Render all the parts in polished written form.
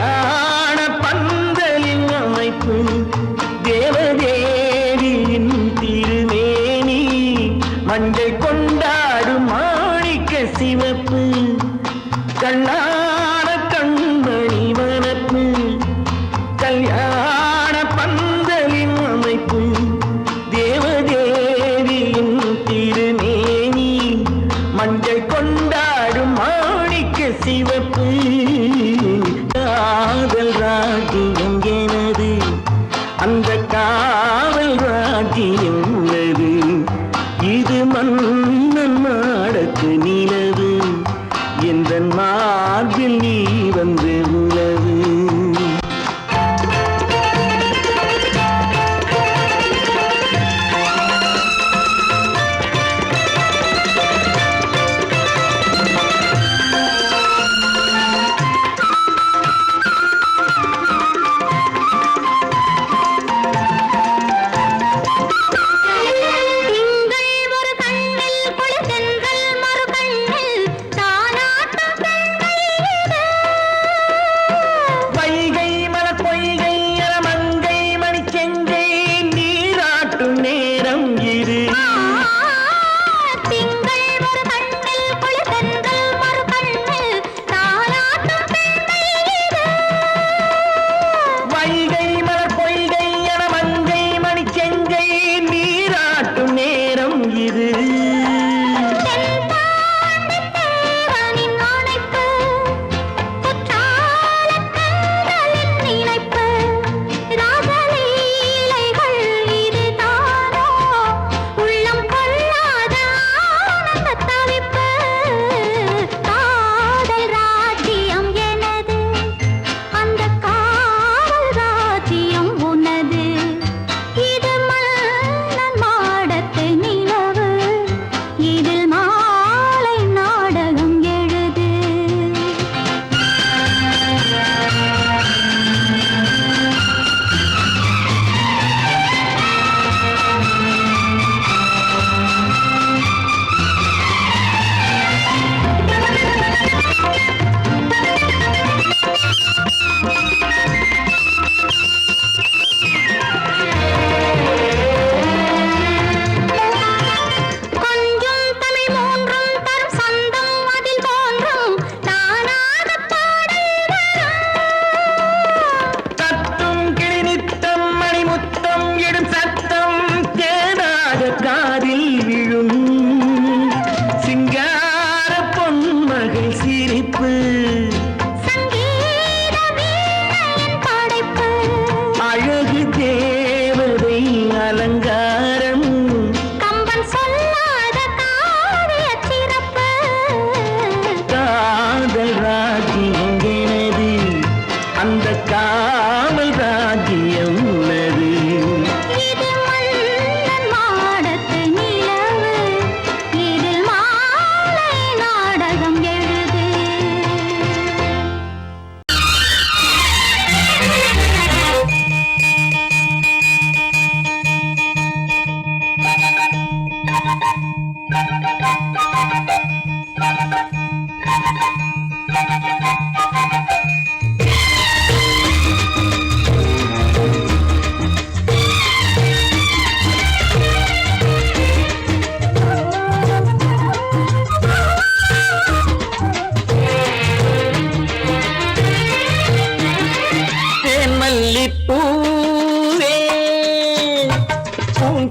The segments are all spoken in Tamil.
கல்யாண பந்தலின் அமைப்பு தேவதேவியின் திருமேனி மஞ்சள் கொண்டாடும் மாணிக்க சிவப்பு கண்ணான கண்மணி வனப்பு கல்யாண பந்தலின் அமைப்பு தேவதேவியின் திருமேனி மஞ்சள் கொண்டாடும் மாணிக்க சிவப்பு காதல் ராஜ்யம் எனது அந்த காவல் ராஜ்யம் உள்ளது இது மன்னன் மாடத்து நிலவு எந்த மார்பில் நீ வந்து உலவு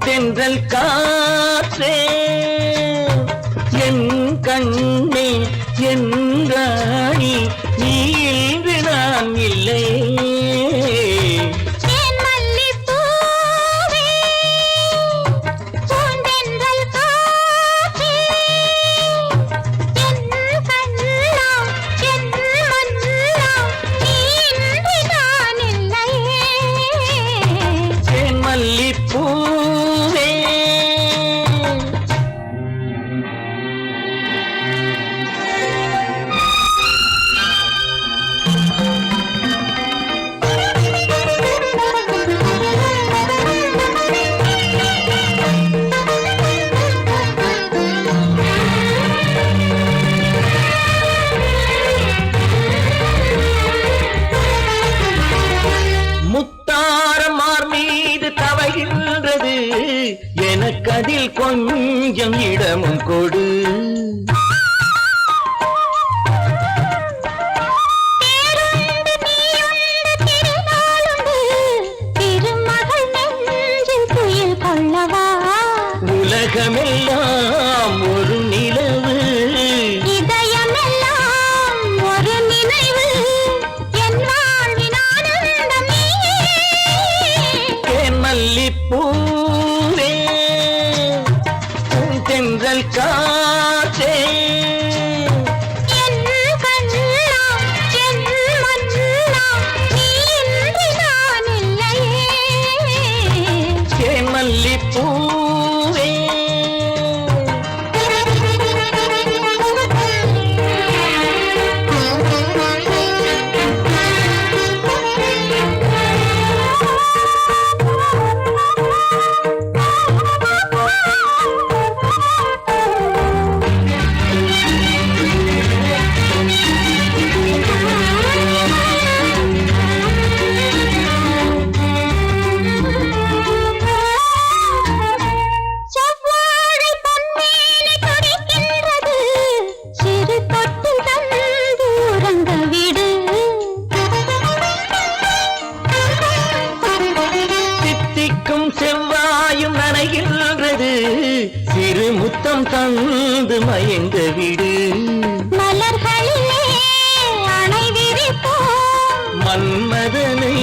தென்றல் காற்றே என் கண்ணே என் ராணி நீ இன்று நான் இல்லை அதில் கொஞ்சம் இடமும் கொடு. உலகமெல்லாம் ஒரு நிலவு, இதயமெல்லாம் ஒரு நினைவு, என் வாழ்வின் ஆனந்தம் நீயே. தேன் மல்லிப்பூவே, தென்றல் காற்றே, என் கண்ணா, என் மன்னா, நீ இன்றி நான் இல்லையே. தேன் மல்லிப்பூவே. செவ்வாழை பொன்மேனி துடிக்கின்றது, சிறு தொட்டில் தந்து உறங்க விடு. தித்திக்கும் செவ்வாயும் நனைகின்றது, சிறு முத்தம் தந்து மயங்க விடு. மலர்களிலே அணை விரிப்போம், மன்மதனை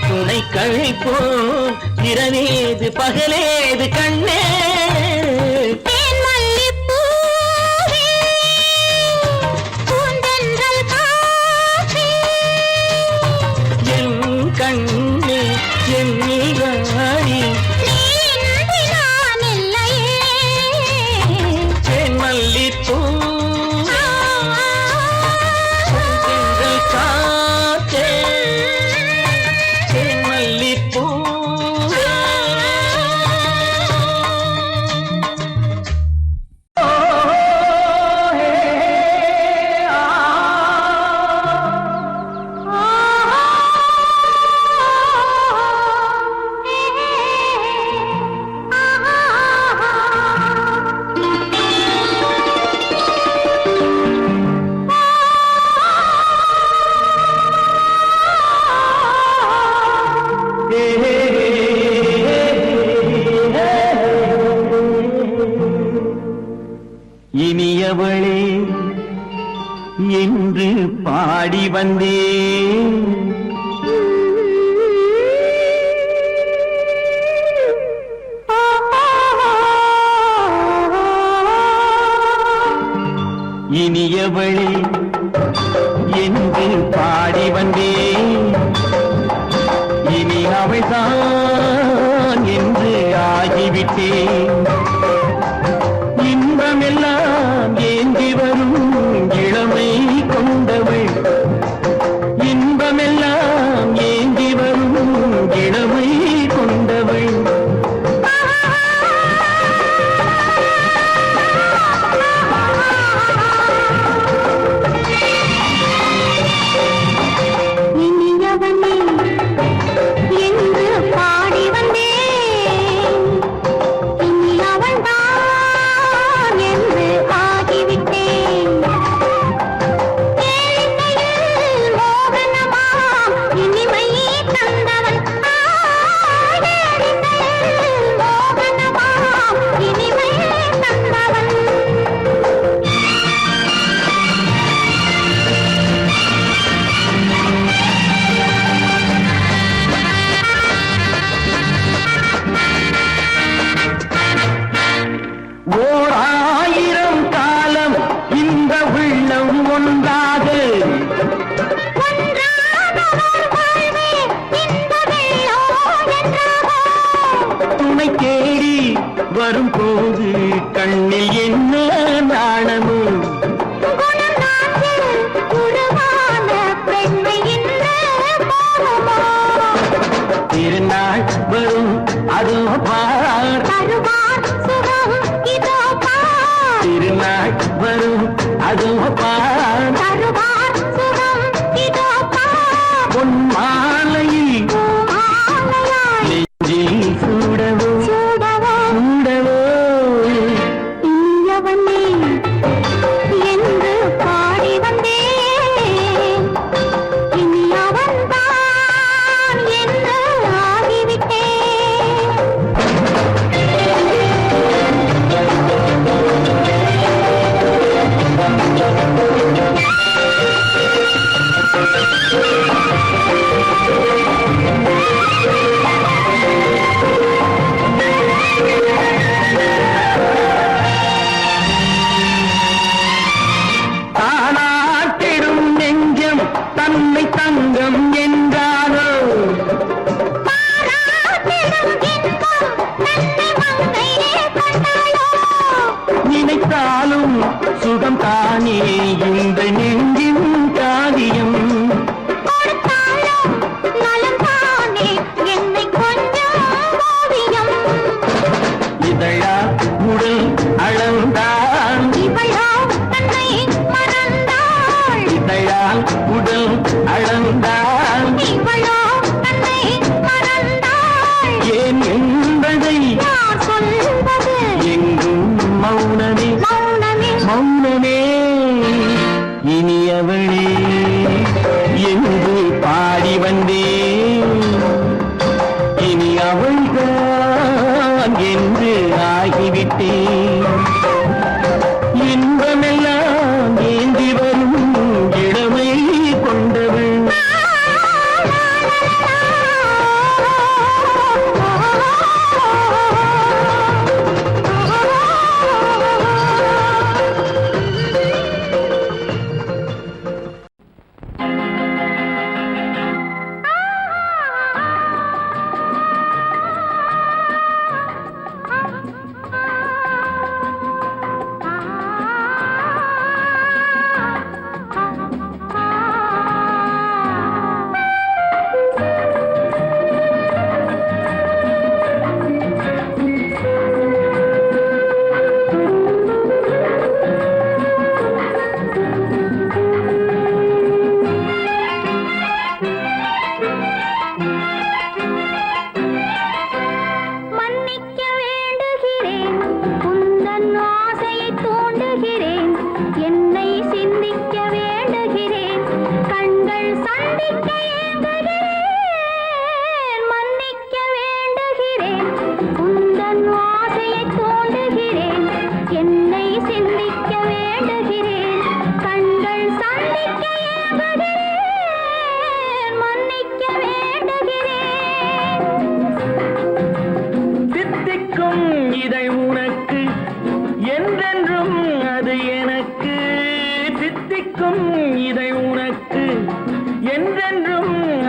துணை கழிப்போம், இரவேது பகலேது கண்ணே. தேன் மல்லிப்பூவே, பூந்தென்றல் காற்றே, என் கண்ணே, என் ராணி, நீ இன்றி நான் இல்லையே. தேன் மல்லிப்பூ, தென்றல் காற்றே, தேன் மல்லிப்பூ. இனியவளே என்று பாடி வந்தேன், இனியவளே என்று பாடி வந்தேன், இனி அவள்தான் என்று ஆகிவிட்டேன். இன்பமெல்லாம் ஏந்தி வரும் இளமை கொண்டவள், இன்பமெல்லாம் ஏந்தி வரும் இளமை கொண்டவள். இனியவனே என்று பாடி வந்தேன், இனி அவள்தான் என்று ஆகிவிட்டேன். கேளிக்கையில் மோகனமாம் இனிமை தந்தவன், கேளிக்கையில் மோகனமாம் இனிமை தந்தவன். ஓர் ஆயிரம் காலம் இந்த உள்ளம் ஒன்றாக, ஒன்றானவர் வாழ்வே இன்ப வெள்ளம் என்றாக. துணை தேடி வரும்போது கண்ணில் என்ன நாணமோ, குணம் நாட்டில் உருவான பெண்மை இன்று போகுமோ. திருநாள் வரும் அதோ பார், தருவார் சுகம் இதோ பார், திருநாள் வரும் அதோ பார். தருவார் சுகம் இதோ பார். பொன் மாலையில் பூமாலையாய் நெஞ்சில் சூடவோ சூடவோ சூடவோ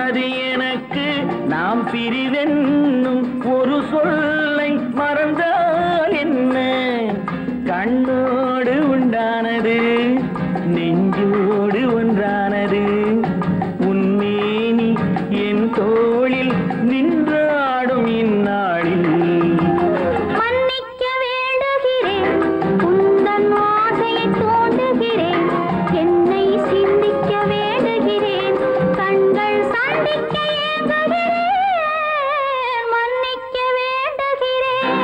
அது எனக்கு நாம் பிரிவென்னும் ஒரு சொல்லை மறந்தால் என்ன கண்ணோடு உண்டானது நெஞ்சோடு ஒன்றானது உன்மேனி என் தோளில் நின்றாடும் இந்நாளில் மன்னிக்க வேண்டுகிறேன் உந்தன் ஆசையை தோண்டுகிறேன் என்னை சிந்திக்க வேண்டுகிறேன் கண்கள் சந்திக்க ஏங்குகிறேன் மன்னிக்க வேண்டுகிறேன்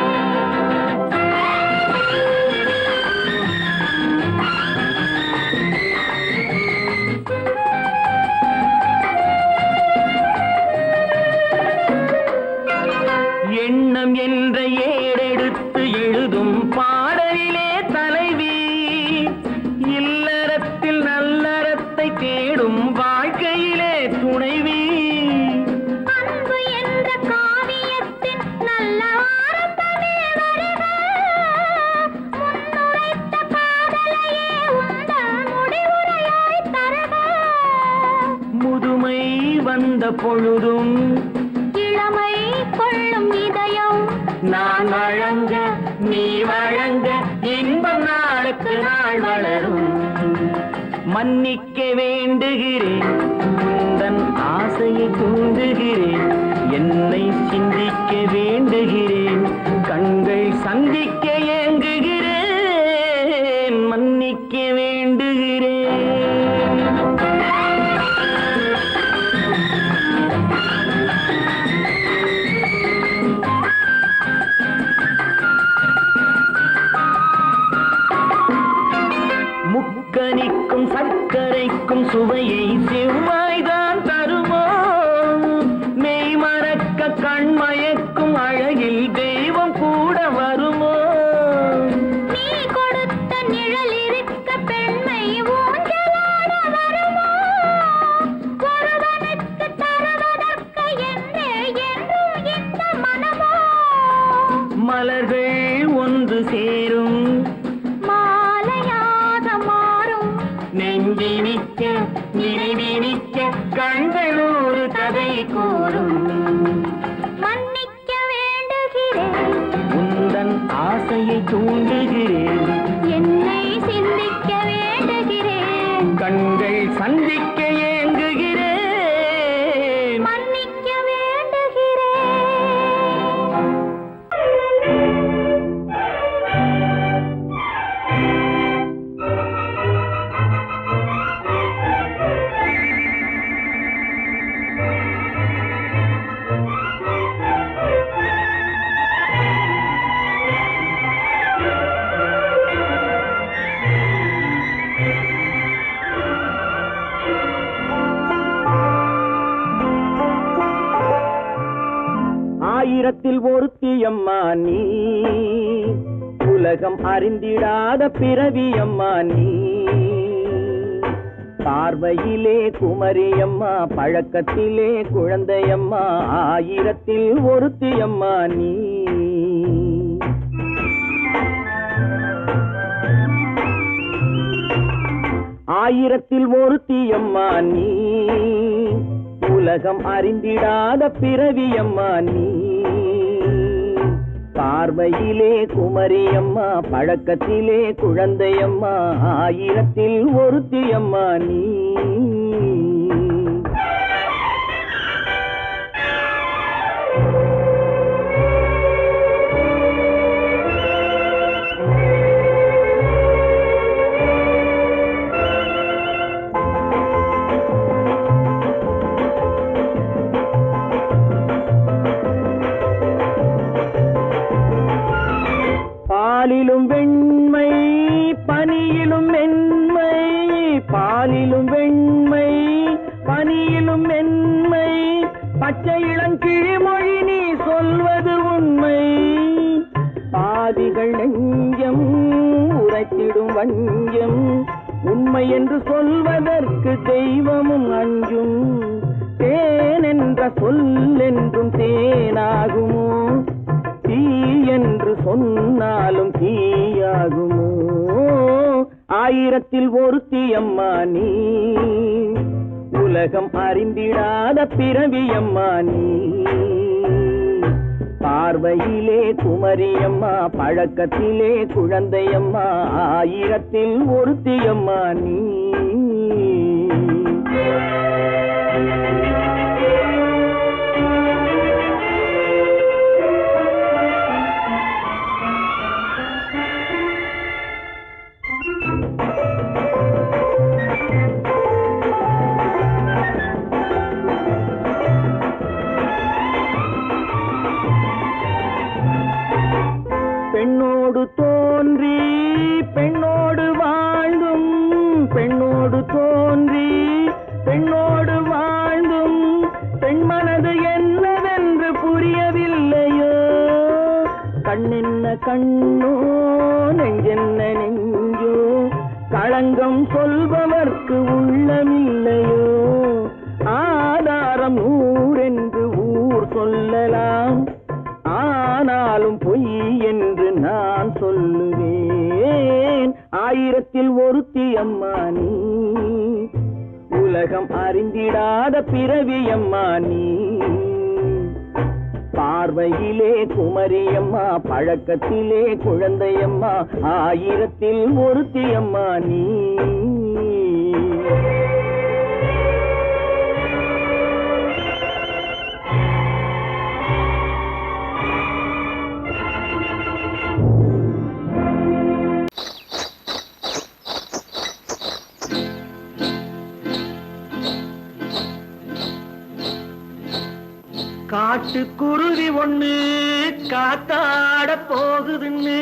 எண்ணம் என்ற ஏடெடுத்து எழுதும் பாடலிலே தலைவி இல்லறத்தில் நல்லறத்தை தேடும் வாழ்க்கையிலே துணைவி அன்பு என்ற காவியத்தின் நல்ல ஆரம்பமே வருக முன்னுரைத்த காதலையே உந்தன் முடிவுரையாய் தருக முதுமை வந்த பொழுதும் இளமை கொள்ளும் இதயம் நான் வழங்க நீ வழங்க இன்பம் நாளுக்கு நாள் வளரும் மன்னிக்க வேண்டுகிறேன் உந்தன் ஆசையை தூண்டுகிறேன் என்னை சிந்திக்க வேண்டுகிறேன் கண்கள் சந்திக்க ஏங்குகிறேன் மன்னிக்க வேண்டுகிறேன் முக்கனிக்கும் சர்க்கரைக்கும் சுவையை செவ்வாய்தான் தருமோ மெய் மறக்க கண்மயக்கும் அழகில் தெய்வம் கூட வருமோ நீ கொடுத்த நிழல் இருக்க பெண்மை ஊஞ்சலாட வருமோ ஒருவனுக்கு தருவதற்கு என்றே என்றும் இந்த மனமோ மலர்கள் ஒன்று சேரும் மாலையாக மாறும் நெஞ்சினிக்க நினைவினிக்க கண்கள் ஒரு கதை கூறும் மன்னிக்க வேண்டுகிறேன் உந்தன் ஆசையை தூண்டுகிறேன் என்னை சிந்திக்க வேண்டுகிறேன் கண்கள் சந்திக்க ஏங்குகிறேன் மன்னிக்க வேண்டுகிறேன் ஆயிரத்தில் ஒருத்தியம்மா நீ உலகம் அறிந்திடாத பிறவியம்மா நீ பார்வையிலே குமரியம்மா பழக்கத்திலே குழந்தையம்மா ஆயிரத்தில் ஒருத்தியம்மா நீ ஆயிரத்தில் ஒருத்தியம்மா நீ உலகம் அறிந்திடாத பிறவியம்மா நீ பார்வையிலே குமரியம்மா பழக்கத்திலே குழந்தையம்மா ஆயிரத்தில் ஒருத்தியம்மா நீ பாலிலும் வெண்மை பனியிலும் மென்மை பாலிலும் வெண்மை பனியிலும் மென்மை பச்சை இளங்கிழிமொழி நீ சொல்வது உண்மை பாதிகள் நெஞ்சம் உரைத்திடும் வஞ்சம் உண்மை என்று சொல்வதற்கு தெய்வமும் அஞ்சும் தேன் என்ற சொல் என்றும் தேனாகுமோ தீ என்று சொன்னாலும் தீயாகுமோ ஆயிரத்தில் ஒருத்தியம்மா நீ உலகம் அறிந்திடாத பிறவியம்மா நீ. பார்வையிலே குமரியம்மா, பழக்கத்திலே குழந்தையம்மா, ஆயிரத்தில் ஒருத்தியம்மா நீ. பெண்ணோடு தோன்றி பெண்ணோடு வாழ்ந்தும், பெண்ணோடு தோன்றி பெண்ணோடு வாழ்ந்தும், பெண் மனது என்னவென்று புரியவில்லையோ. கண்ணென்ன கண்ணோ, நெஞ்சென்ன நெஞ்சோ, களங்கம் சொல்பவர்க்கு உள்ளமில்லையோ. ஆதாரம் ஊரென்று ஊர் சொல்லலாம், ஆனாலும் பொய் என்று நான் சொல்லுவேன். ஆயிரத்தில் ஒருத்தி அம்மா நீ. உலகம் அறிந்திடாத பிறவியம்மா நீ. பார்வையிலே குமரியம்மா, பழக்கத்திலே குழந்தையம்மா, ஆயிரத்தில் ஒருத்தி அம்மா நீ. காட்டுக்குருவி ஒண்ணு காத்தாட போகுதுன்னு,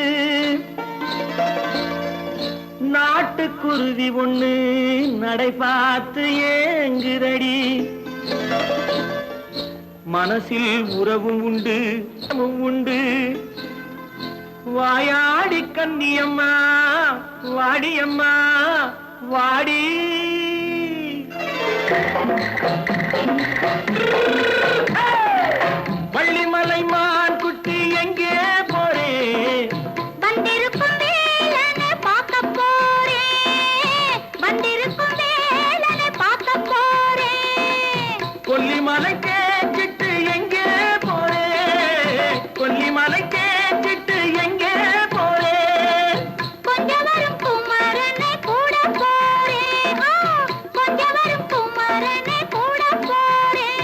நாட்டுக்குருவி ஒண்ணு நடை பார்த்து ஏங்குதடி. மனசில் உறவும் உண்டு உண்டு, வாயாடி கன்னியம்மா வாடியம்மா வாடி. வள்ளிமலை மான் குட்டி எங்கே போறே? வந்திருக்கும் வேலனை பார்க்க போறேன், வந்திருக்கும் வேலனை பார்க்க போறேன். கொல்லிமலை கேச்சிட்டு எங்கே போறே? கொல்லிமலை கேச்சிட்டு எங்கே போறே? கொஞ்சம் வரும் குமரனை கூட போறேன், கொஞ்சம் வரும் குமரனை கூட போறேன்.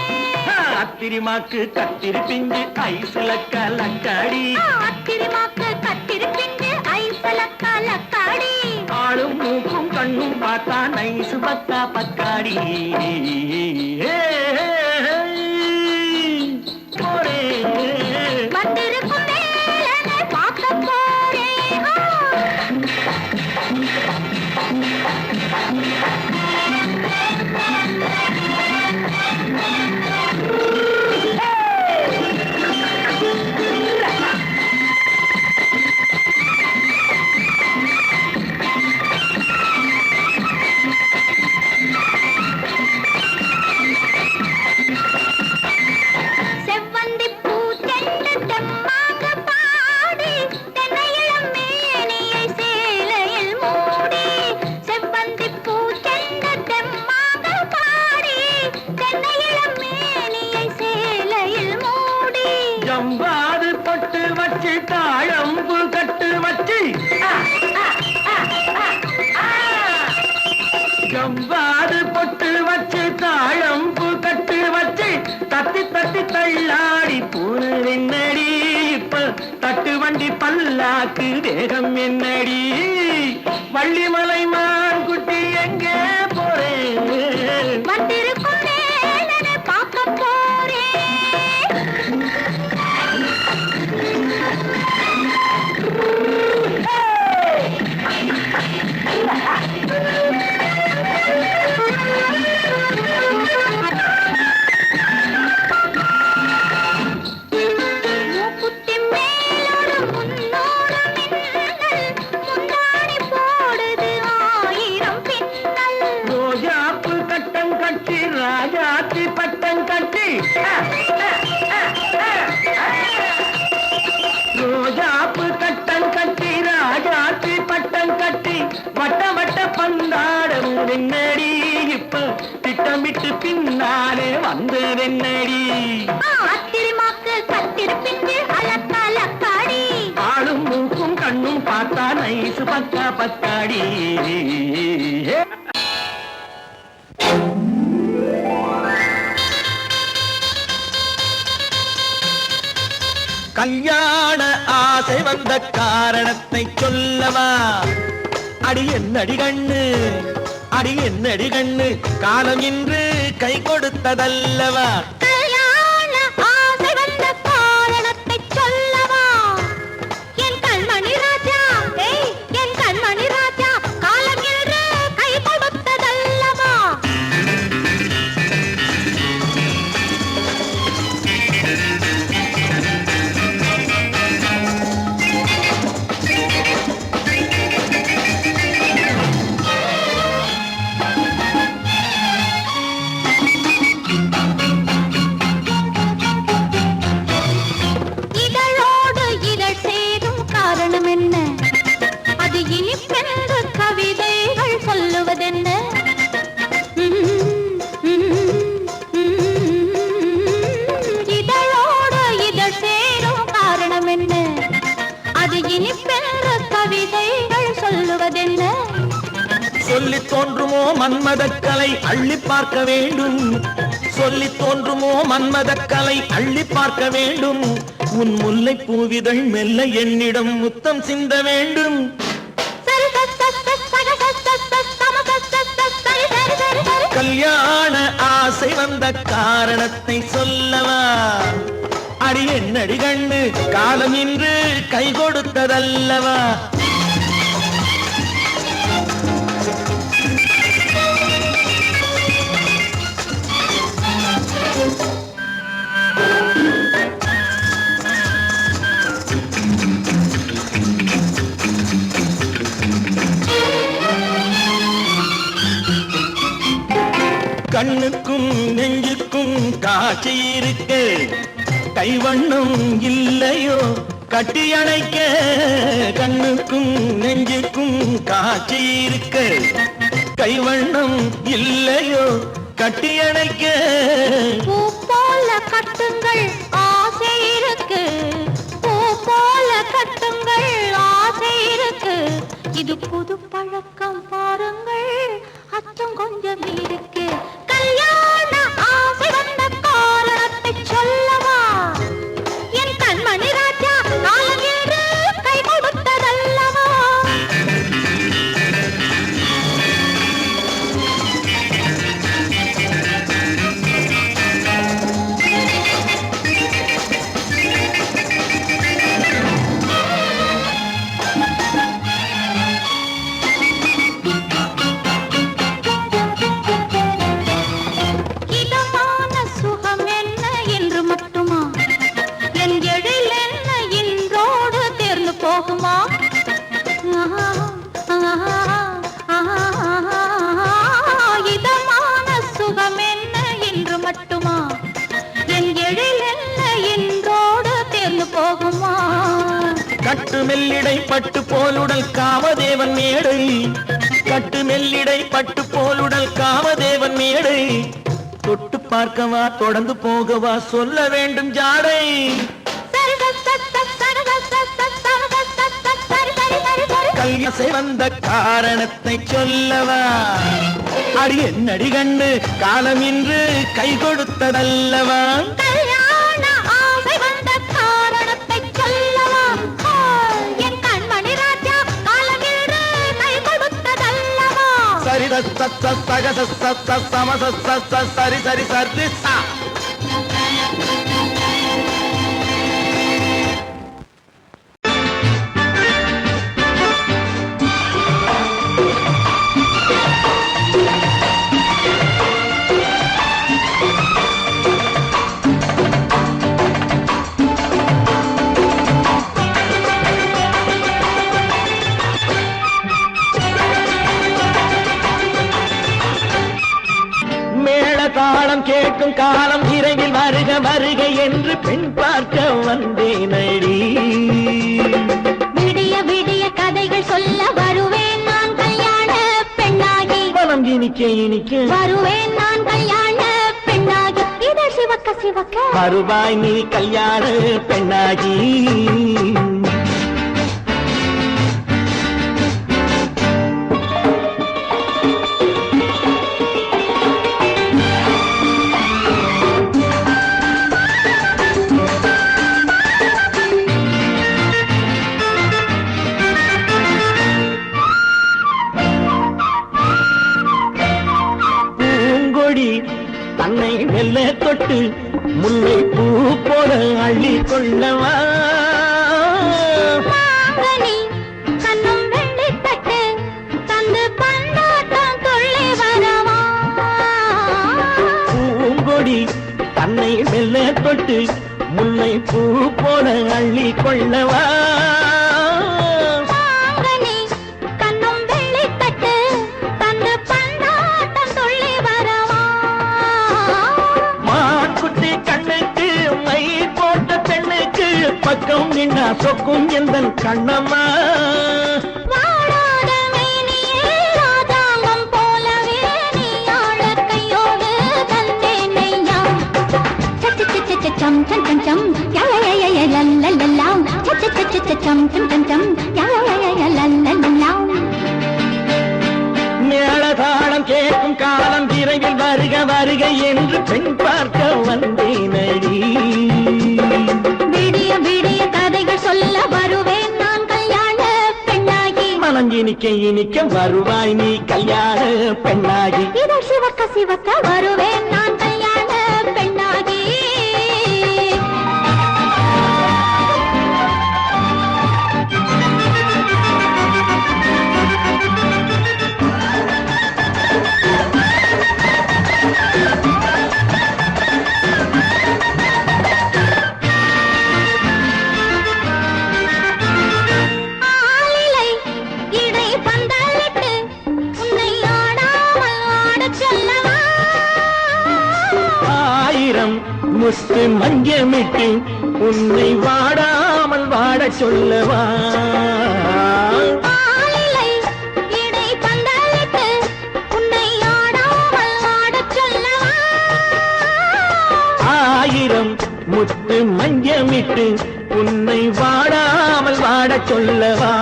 அத்திரிமாக்கு கத்திரி பிஞ்சு ஐசுல கலக்காடி, அத்திரிமாக்கு கத்திரி பிஞ்சு ஐசுல கலக்காடி. ஆளும் மூக்கும் கண்ணும் பார்த்தா நைசு பத்தா பக்காடி. போரே வந்திருக்கும் வேலனை பார்க்க போறேன். செவ்வந்தி பூ செண்டு தெம்மாக பாடி, தென்னையிளம் மேனியை சேலையில் மூடி. செவ்வந்தி பூ செண்டு தெம்மாக பாடி, தென்னையிளம் மேனியை சேலையில் மூடி. ஜம்பாது பொட்டு வச்சு தாழம்பு கட்டு வச்சு, ஜம்பாது பொட்டு வச்சு தாழம்பு கட்டு வச்சு, தத்தி தத்தி தள்ளாடி பூனு என்னடி. இப்ப தட்டு வண்டி பல்லாக்கு வேகம் என்னடி. வள்ளிமலை மான் குட்டி எங்கே போறேன்? வந்திருக்கும் வேலனை பார்க்க போறேன். மூக்குத்தி மேலோடு முன்னோடு மின்னல், முந்தாணி போடுது ஆயிரம் பின்னல். ரோஜாப்பு கட்டம் கட்டி ராஜாத்தி பட்டம் கட்டி, ரோஜாப்பு கட்டம் கட்டி ராஜாத்தி பட்டம் கட்டி, வட்ட வட்ட பந்தாடம் என்னடி. இப்ப திட்டமிட்டு விட்டு பின்னாலே வந்ததென்னடி ஆத்திரமாக்கு கத்திருப்பின்று அலக்காடி ஆளும் மூக்கும் கண்ணும் பார்த்தா நைசு பக்கா பக்காடி கல்யாண ஆசை வந்த காரணத்தை சொல்லவா அடி என்னடி கண்ணு அடி என்னடி கண்ணு காலம் இன்று கை கொடுத்ததல்லவா கல்யாண ஆசை வந்த காரணத்தை சொல்லவா என் கண்மணி ராஜா என் கண்மணி ராஜா காலம் என்று கை கொடுத்ததல்லவா சொல்லி தோன்றுமோ மன்மதக்கலை அள்ளி பார்க்க வேண்டும் சொல்லி தோன்றுமோ மன்மதக்கலை அள்ளி பார்க்க வேண்டும் உன் முல்லை பூவிதழ் மெல்ல என்னிடம் முத்தம் சிந்த வேண்டும் கல்யாண ஆசை வந்த காரணத்தை சொல்லவா அடி என்னடி கண்ணு காலம் இன்று கை கொடுத்ததல்லவா கண்ணுக்கும் நெஞ்சுக்கும் காட்சி இருக்கு கைவண்ணம் இல்லையோ கட்டி அணைக்க கண்ணுக்கும் நெஞ்சுக்கும் காட்சி இருக்கு கைவண்ணம் இல்லையோ கட்டி அணைக்க பூ போல கட்டுங்கள் ஆசை இருக்கு பூ போல கட்டுங்கள் ஆசை இருக்கு இது புது பழக்கம் பாருங்கள் அச்சம் கொஞ்சம் இருக்கு கல்யாண ஆசை வந்த காரணத்தை சொல்லவா என் கண்மணி ராஜா காலம் என்று கை கொடுத்ததல்லவா இதமான சுகம் என்ன என்று மட்டுமா என் எழில் என்ன என்றோடு தேர்ந்து போகுமா கட்டு மெல்லிடை பட்டு போலுடல் காமதேவன் மேடை கட்டு மெல்லிடை பட்டு போலுடல் காமதேவன் மேடை தொட்டு பார்க்கவா தொடர்ந்து போகவா சொல்ல வேண்டும் ஜாடை கல்யாணம் வந்த காரணத்தை சொல்லவா அடி என்னடி கண்டு காலம் இன்று கை கொடுத்ததல்லவா கல்யாண ஆசை வந்த காரணத்தை சொல்லவா என் கண்மணி ராஜா காலம் என்று கை கொடுத்ததல்லவா சரி சகச சமச சரி சரி சரி சா தாளம் கேட்கும் காலம் விரைவில் வருக வருக என்று பெண் பார்க்க வந்தேனடி விடிய விடிய கதைகள் சொல்ல வருவேன் நான் கல்யாண பெண்ணாகி மனம் இனிக்க இனிக்க வருவேன் நான் கல்யாண சிவக்க வருவாய் நீ கல்யாண பெண்ணாகி தன்னை மெல்ல தொட்டு முல்லை பூ போல அள்ளி கொள்ளவா கண்ணும் வெள்ளி தட்டு தந்து பந்தாட்டம் துள்ளி வரவா பூங்கொடி தன்னை மெல்ல தொட்டு முல்லை பூ போல அள்ளி கொள்ளவா பக்கம் நின்னா சொக்கும் எந்தன் கண்ணம்மா வாடாத மேனியே ராதாங்கம் போலவே நீ ஆள கையோடு தந்தேனையா சம் சம் சம் சம் யா யா யா யா லல்லல்லா சம் சம் சம் யா யா யா லல்லல்லா மேளதாளம் கேட்கும் காலம் விரைவில் வருக வருக என்று பெண் பார்க்க வந்தேனடி விடிய கதைகள் சொல்ல வருவேன் நான் கல்யாண பெண்ணாகி மனம் இனிக்க இனிக்க வருவாய் நீ கல்யாண பெண்ணாகி இதழ் சிவக்க சிவக்க வருவேன் நான் கல்யாண பெண்ணாகி முத்து மஞ்சமிட்டு உன்னை வாடாமல் வாட சொல்லவா ஆயிரம் முத்து மஞ்சமிட்டு உன்னை வாடாமல் வாட சொல்லவா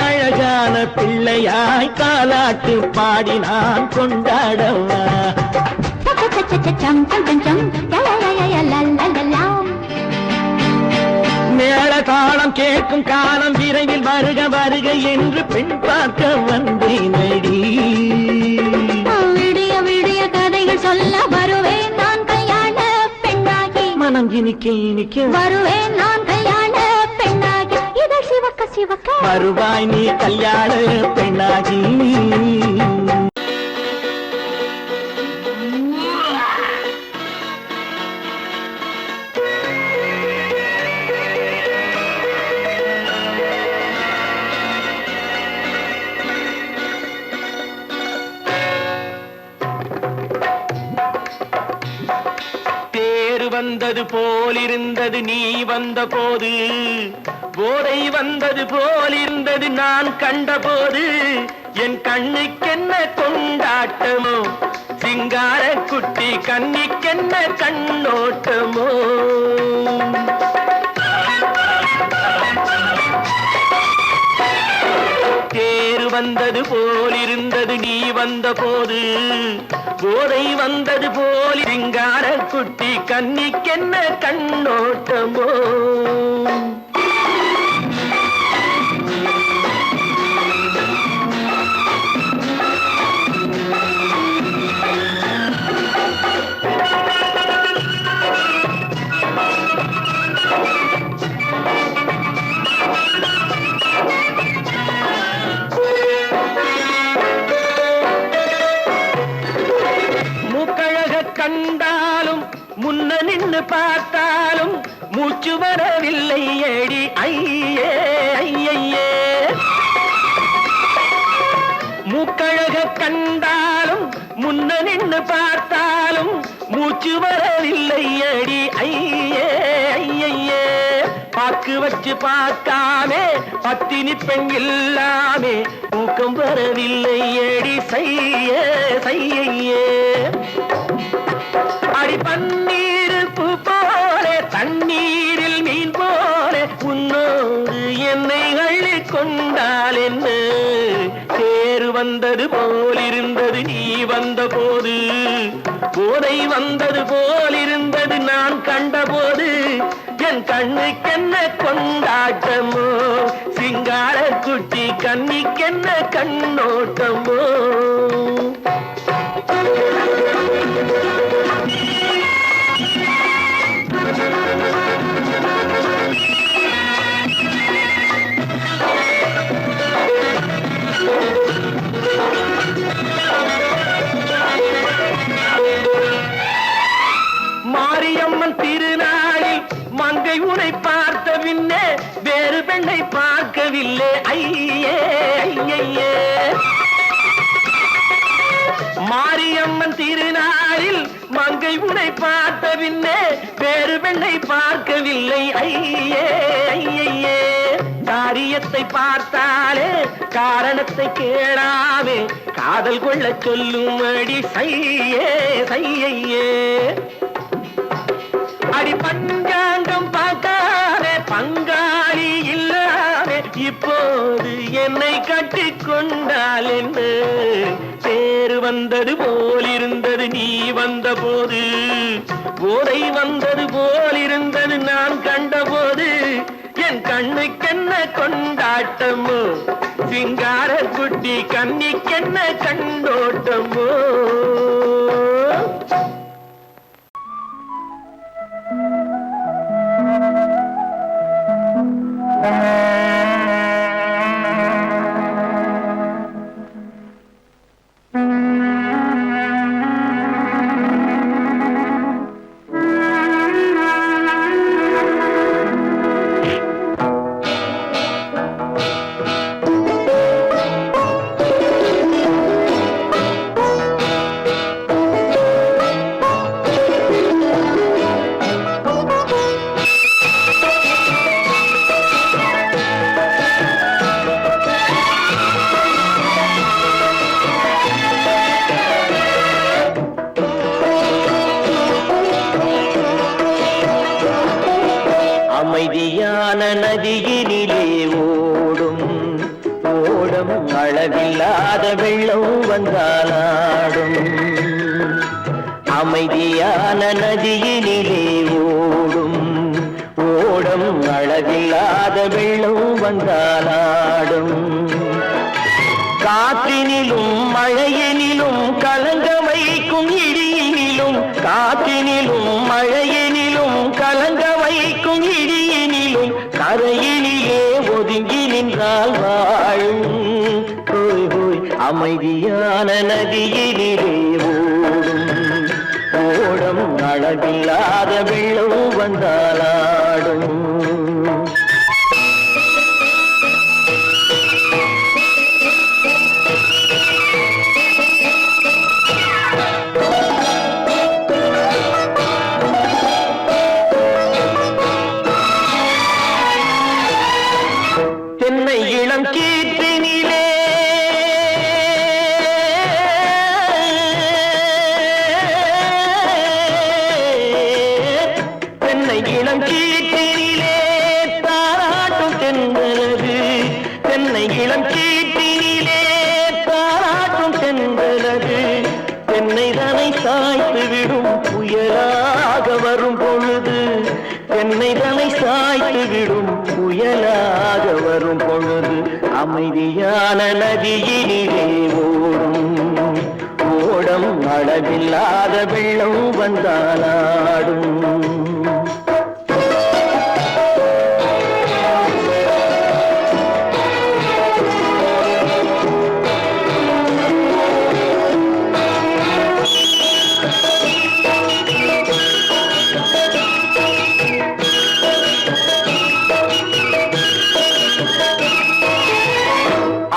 அழகான பிள்ளையாய் காலாட்டு பாடி நான் கொண்டாடவா மேளதாளம் கேட்கும் காலம் விரைவில் வருக வருக என்று பெண் பார்க்க வந்தேனடி விடிய விடிய கதைகள் சொல்ல வருவேன் நான் கல்யாண பெண்ணாகி மனம் இனிக்க இனிக்க வருவேன் நான் கல்யாண பெண்ணாகி இதழ் சிவக்க சிவக்க வருவாய் நீ கல்யாண பெண்ணாகி வந்தது போலிருந்தது நீ வந்த போது போதை வந்தது போலிருந்தது நான் கண்டபோது என் கண்ணுக்கென்ன கொண்டாட்டமோ சிங்கார குட்டி கண்ணிக்கென்ன கண்ணோட்டமோ தேர் வந்தது போலிருந்தது நீ வந்த போது போதை வந்தது போல் சிங்கார குட்டி கண்ணிக்கென்ன கண்ணோட்டமோ கண்டாலும் முன்ன நின்னு பார்த்தாலும் மூச்சு வரவில்லை ஏடி ஐயே ஐயே மூக்கழக கண்டாலும் முன்ன நின்னு பார்த்தாலும் மூச்சு வரவில்லை ஏடி ஐயே ஐயே பார்த்த பாக்கு வச்சு பார்க்காமே பத்தினி பெண் இல்லாமே தூக்கம் வரவில்லை ஏடி செய்ய செய்யே அடி பன்னீர் பூ போல தண்ணீரில் மீன் போல உன்னோடு என்னை அள்ளி கொண்டால் என்ன தேர் வந்தது போலிருந்தது நீ வந்த போது போதை வந்தது போலிருந்தது நான் கண்டபோது என் கண்ணுக்கென்ன கொண்டாட்டமோ சிங்கார குட்டி கண்ணிக்கென்ன கண்ணோட்டமோ மாரியம்மன் திருநாளில் மங்கை உனை பார்த்த பின்னே வேறு பெண்ணை பார்க்கவில்லை ஐயே ஐயே மாரியம்மன் திருநாளில் மங்கை உனை பார்த்த பின்னே வேறு பெண்ணை பார்க்கவில்லை ஐயே ஐயே காரியத்தை பார்த்தாலே காரணத்தை கேளாமே காதல் கொள்ள சொல்லும் அடி செய்யே செய்யே அடி பஞ்சாங்கம் பார்க்காத பங்காளி இல்லாமே இப்போது என்னை கட்டி கொண்டால் என்ன தேர் வந்தது போலிருந்தது நீ வந்த போது போதை வந்தது போலிருந்தது நான் கண்டபோது என் கண்ணுக்கென்ன கொண்டாட்டமோ சிங்கார குட்டி கண்ணிக்கென்ன கண்டோட்டமோ அமைதியான நதியினிலே ஓடும் ஓடம் அளவில்லாத வெள்ளம் வந்தாலாடும் அமைதியான நதியினிலே ஓடும் ஓடம் அளவில்லாத வெள்ளம் வந்தாலாடும் காற்றினிலும் மழையினிலும் கலங்க வைக்கும் இடியினிலும் காற்றினிலும் மழையினிலும் கலங்க வைக்கும் இடியினிலும் கரையினிலே ஒதுங்கி நின்றால் வாழும் ஹோய் ஹோய் அமைதியான நதியினிலே ஓடும் ஓடம் அளவில்லாத வெள்ளம் வந்தாலாடும் தென்னை இளம் கீற்றினிலே தென்னை இளம் கீற்றினிலே தாராட்டும் தென்றலது தென்னை இளம் கீற்றினிலே தாராட்டும் தென்றலது தென்னை தனை சாய்த்து விடும் புயலாக வரும் பொழுது தென்னை தனை சாய்த்து விடும் புயலாக வரும் பொழுது அமைதியான நதியினிலே ஓடும் ஓடம் அளவில்லாத வெள்ளம் வந்தாலாடும்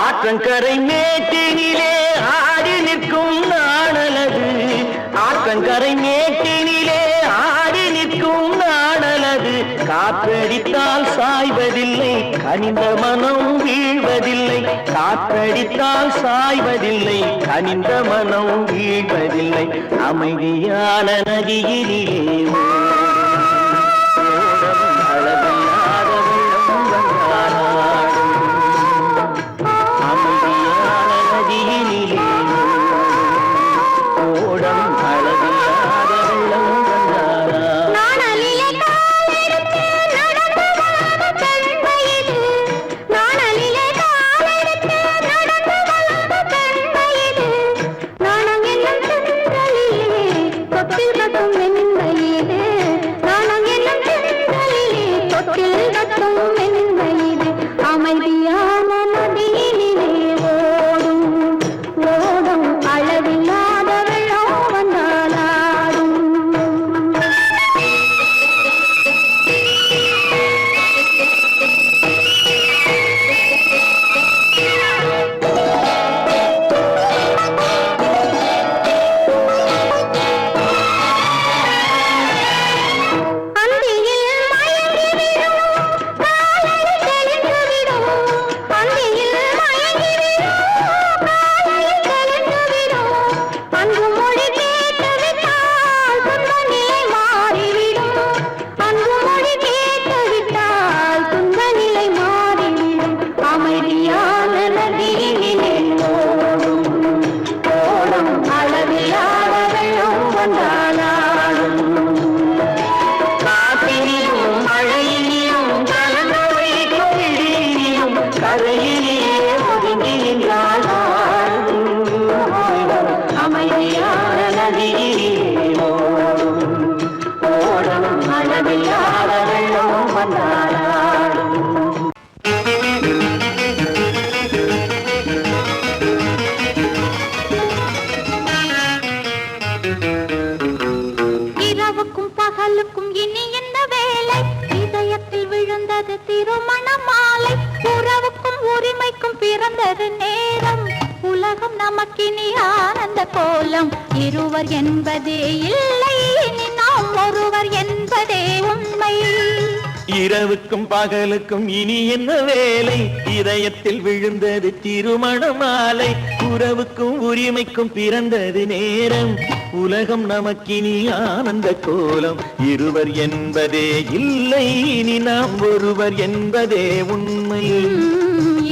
ஆற்றங்கரை மேட்டினிலே ஆடி நிற்கும் நாணலது ஆற்றங்கரை மேட்டினிலே ஆடி நிற்கும் நாணலது காற்றடித்தால் சாய் காய்வதில்லை கனிந்த மனம் வீழ்வதில்லை காற்றடித்தால் சாய்வதில்லை கனிந்த மனம் வீழ்வதில்லை அமைதியான நதியிலே அளவில்லாத வெள்ளம் வந்தாடும் அமைதியான நதியிலே ஓடம் அளவில்லாத வெள்ளம் வந்தாடும் அமைதியான நதியிலே ஓடும் ஓடும் அளவில்லாத வெள்ளம் வந்தாடும் அமைதியான நதியிலே ஓடும் ஓடும் அளவில்லாத வெள்ளம் வந்தாடும் இரவுக்கும் பகலுக்கும் இனி என்ன வேலை இதயத்தில் விழுந்தது திருமண மாலை உறவுக்கும் உரிமைக்கும் பிறந்தது நேரம் உலகம் நமக்கினி ஆனந்த கோலம் இருவர் என்பதே இல்லை இனி நாம் ஒருவர் என்பதே உண்மை இரவுக்கும் பகலுக்கும் இனி என்ன வேலை இதயத்தில் விழுந்தது திருமண மாலை உறவுக்கும் உரிமைக்கும் பிறந்தது நேரம் உலகம் நமக்கினி ஆனந்த கோலம் இருவர் என்பதே இல்லை இனி நாம் ஒருவர் என்பதே உண்மை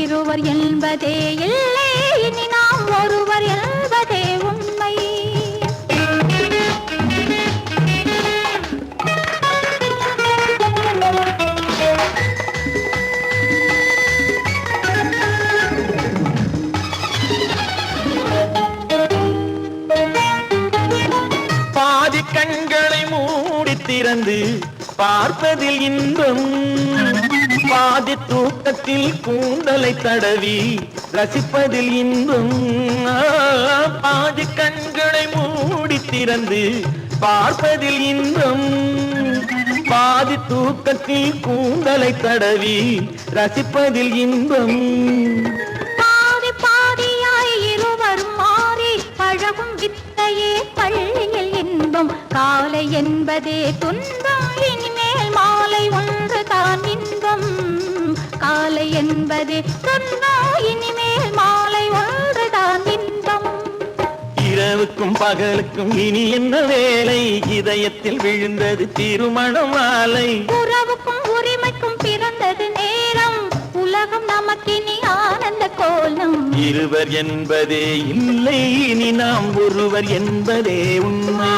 இருவர் என்பதே இல்லை இனி நாம் ஒருவர் என்பதே உண்மை பாதி கண்களை மூடி திறந்து பார்ப்பதில் இன்பம் பாதி தூக்கத்தில் கூந்தலை தடவி ரசிப்பதில் இன்பம் பாதி கண்களை மூடி திறந்து பார்ப்பதில் இன்பம் பாதி தூக்கத்தில் கூந்தலை தடவி ரசிப்பதில் இன்பம் பாதி பாதியாய் இருவர் மாறி பழகும் வித்தையே பள்ளியில் இன்பம் காலை என்பதே துன்பம் இனிமேல் மாலை ஒன்று தான் இன்பம் காலை என்பதே துன்பம் இனிமேல் மாலை ஒன்று தான் இன்பம் இரவுக்கும் பகலுக்கும் இனி என்ன வேலை இதயத்தில் விழுந்தது திருமண மாலை உறவுக்கும் உரிமைக்கும் பிறந்தது நேரம் உலகம் நமக்கினி ஆனந்த கோலம் இருவர் என்பதே இல்லை இனி நாம் ஒருவர் என்பதே உண்மை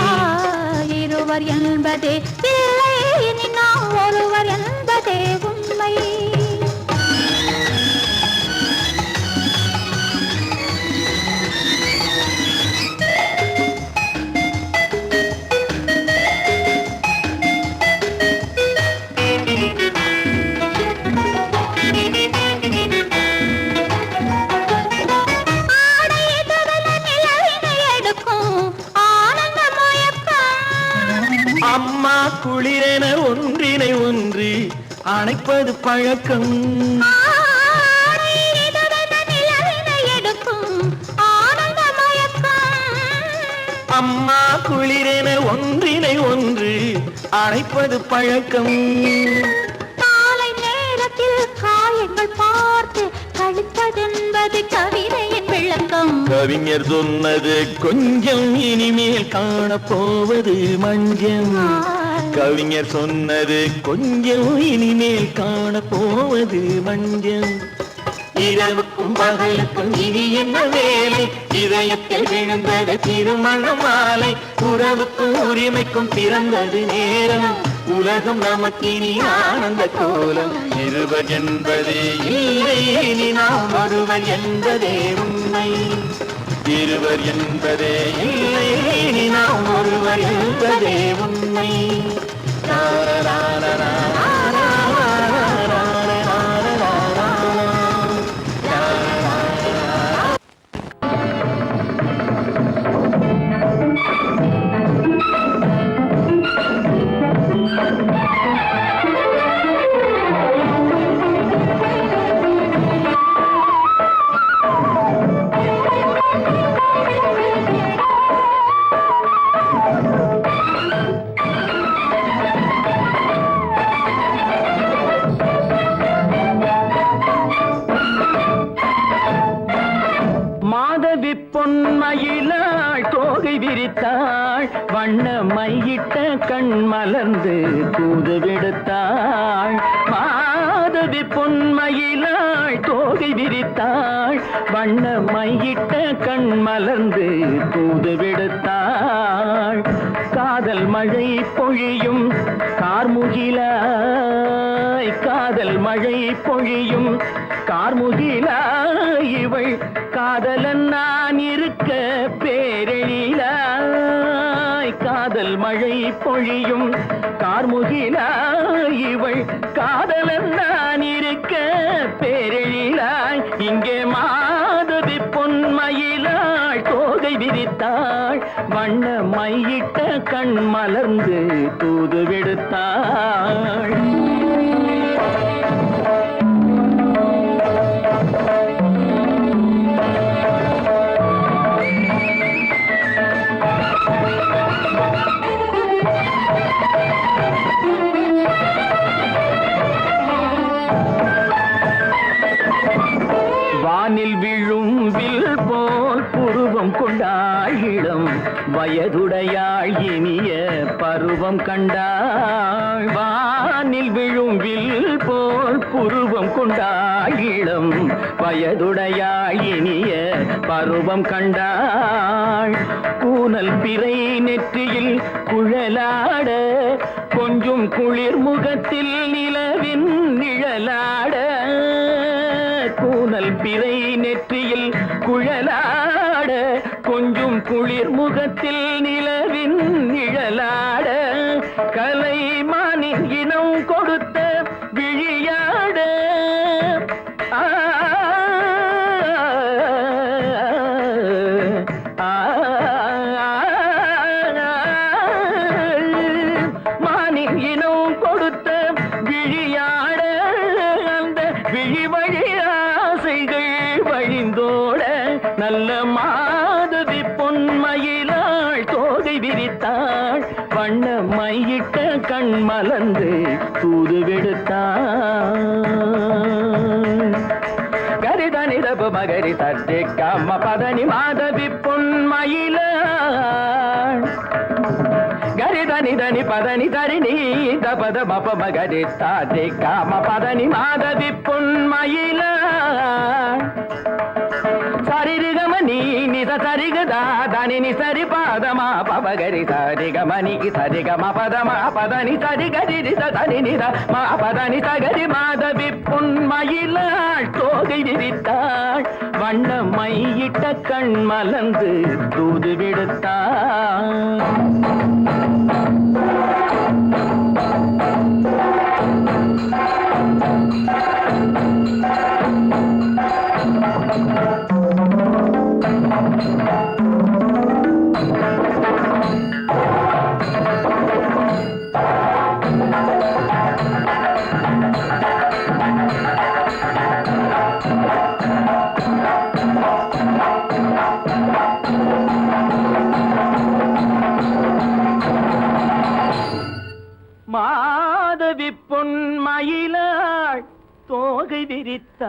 இருவர் என்பதே இல்லை இனி நாம் ஒருவர் என்பதே உண்மை அம்மா குளிரென ஒன்றினை ஒன்று அணைப்பது பழக்கம் அம்மா குளிரென ஒன்றினை ஒன்று அணைப்பது பழக்கம் காலை நேரத்தில் கண்கள் பார்த்து கழிப்பதென்பது கவிதையின் விளக்கம். கவிஞர் சொன்னது கொஞ்சம், இனிமேல் காணப்போவது மஞ்சம். கவிஞர் சொன்னது கொஞ்சம், இனிமேல் காணப்போவது மஞ்சம். இரவுக்கும் பகலுக்கும் இனி என்ன வேலை, இதயத்தில் விழுந்தது திருமண மாலை. உறவுக்கும் உரிமைக்கும் பிறந்தது நேரம், உலகம் நமக்கினி ஆனந்த கோலம். இருவர் என்பதே இல்லை, இனி நாம் ஒருவர் என்பதே உண்மை. இருவர் என்பதே இல்லை, இனி நாம் ஒருவர் என்பதே உண்மை. மாதவி பொன்மயிலாள் தோகை விரித்தாள், வண்ண மையிட்ட கண் மலர்ந்து தூது விடுத்தாள். மாதவி பொன்மயிலாள் தோகை விரித்தாள், வண்ண மையிட்ட கண் மலர்ந்து தூது விடுத்தாள். காதல் மழை பொழியும் கார்முகிலாய், காதல் மழை பொழியும் கார்முகிலாய், இவள் காதலன் நான் இருக்க பேரெழிலாய். காதல் மழை பொழியும் கார்முகிலாய், இவள் காதலன் நான் இருக்க பேரெழிலாய். இங்கே மாதவி பொன்மயிலாள் தோகை விரித்தாள், வண்ண மையிட்ட கண் மலர்ந்து தூது விடுத்தாள். வானில் விழும் வில் போல் புருவம் கொண்டாள் இளம் வயதுடையாள், இனிய பருவம் கண்டாள். வானில் விழும் வில் போல் புருவம் கொண்டாள் இளம் வயதுடையாள், இனிய பருவம் கண்டாள். கூனல் பிறை நெற்றியில் குழலாட, கொஞ்சம் குளிர் முகத்தில் நிலவின் நிழலாட. கூனல் பிறை நெற்றியில் குழலாட, கொஞ்சம் குளிர் முகத்தில் நிலவின் நிழலாட. கலைமானின் இனம் கொடுத்த விழியாட. மானின் இனம் கொடுத்த விழியாட, அந்த விழி வழி ஆசைகள் வழிந்தோட. நல்ல மாதவி பொன்மயிலாள் தோகை விரித்தாள், வண்ண மையிட்ட கண் மலர்ந்து தூது விடுத்தாள். கரிதனி ரப மகரி தட்டி கம்ம பதனி மாதவி பொன்மயிலாள். கரிதனி தனி பதனி தரிணி தபத மப மகரி தாட்டி கம்ம பதனி மாதவி பொன்மயிலாள். சரிகமணி நித சரிகதா தனி நி சரி பாதமா பபகரி சரிகமணி சரிகம பதமா பதனி சரிகரி தனி நித மா பதனி சகரி மாதவி பொன்மயிலாள் தோகை விரித்தாள், வண்ண மையிட்ட கண் மலர்ந்து தூது விடுத்தாள். மாதவி பொன்மயிலாள் தோகை விரித்தார்